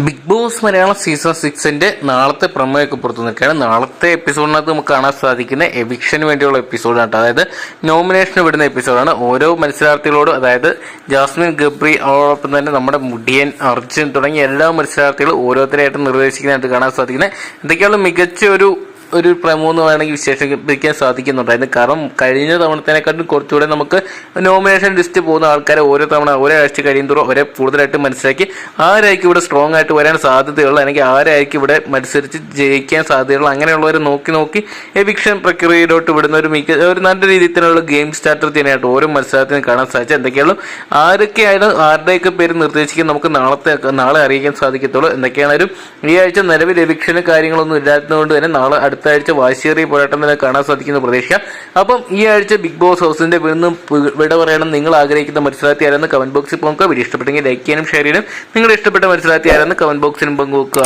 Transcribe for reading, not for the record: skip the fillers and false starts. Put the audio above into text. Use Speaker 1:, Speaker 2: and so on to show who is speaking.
Speaker 1: Big boss Malayalam season 6 നാളത്തെ പ്രൊമോയൊക്കെ പുറത്തു നിൽക്കുകയാണ്. നാളത്തെ എപ്പിസോഡിനകത്ത് നമുക്ക് കാണാൻ സാധിക്കുന്ന എവിക്ഷന് വേണ്ടിയുള്ള എപ്പിസോഡാണ്. അതായത് നോമിനേഷന് വിടുന്ന എപ്പിസോഡാണ്. ഓരോ മത്സരാർത്ഥികളോടും, അതായത് ജാസ്മിൻ, ഗബ്രി, അതോടൊപ്പം തന്നെ നമ്മുടെ മുടിയൻ, അർജുൻ തുടങ്ങിയ എല്ലാ മത്സരാർത്ഥികളും ഓരോരുത്തരായിട്ട് നിർദ്ദേശിക്കുന്നതായിട്ട് കാണാൻ സാധിക്കുന്നത്. എന്തൊക്കെയാണ് മികച്ച ഒരു പ്രമോ എന്ന് വേണമെങ്കിൽ വിശേഷിപ്പിക്കാൻ സാധിക്കുന്നുണ്ടായിരുന്നു. കാരണം കഴിഞ്ഞ തവണത്തേനെക്കാട്ടും കുറച്ചുകൂടെ നമുക്ക് നോമിനേഷൻ ലിസ്റ്റ് പോകുന്ന ആൾക്കാരെ ഓരോ തവണ ഒരാഴ്ച കഴിയുമ്പോഴും അവരെ കൂടുതലായിട്ട് മനസ്സിലാക്കി ആരായിരിക്കും ഇവിടെ സ്ട്രോങ് ആയിട്ട് വരാൻ സാധ്യതയുള്ള, അല്ലെങ്കിൽ ആരായിരിക്കും ഇവിടെ മത്സരിച്ച് ജയിക്കാൻ സാധ്യതയുള്ള, അങ്ങനെയുള്ളവരെ നോക്കി എവിക്ഷൻ പ്രക്രിയയിലോട്ട് വിടുന്ന ഒരു നല്ല രീതിയിൽ തന്നെയുള്ള ഗെയിം സ്റ്റാർട്ടർ തന്നെയായിട്ട് ഓരോ മത്സരത്തിനും കാണാൻ സാധിച്ചത്. എന്തൊക്കെയാണ് ആരൊക്കെയായാലും ആരുടെയൊക്കെ പേര് നിർദ്ദേശിക്കാൻ നമുക്ക് നാളെ അറിയിക്കാൻ സാധിക്കത്തുള്ളൂ. എന്തൊക്കെയാണെങ്കിലും ഈ ആഴ്ച നിലവിൽ എവിക്ഷന് കാര്യങ്ങളൊന്നും ഇല്ലാത്തതുകൊണ്ട് തന്നെ നാളെ അടുത്ത ആഴ്ച വാശിയേറിയ പോരാട്ടം തന്നെ കാണാൻ സാധിക്കുന്ന പ്രതീക്ഷിക്കാം. അപ്പം ഈ ആഴ്ച ബിഗ് ബോസ് ഹൗസിന്റെ വിട പറയണം നിങ്ങൾ ആഗ്രഹിക്കുന്ന മത്സരാർത്ഥി ആരെന്ന് കമന്റ് ബോക്സിൽ പോകുക. വീഡിയോ ഇഷ്ടപ്പെട്ടെങ്കിൽ ലൈക്ക് ചെയ്യാനും ഷെയർ ചെയ്യാനും, നിങ്ങളുടെ ഇഷ്ടപ്പെട്ട മത്സരാർത്ഥി ആരെന്ന് കമന്റ് ബോക്സിലും പങ്കുവെക്കുക.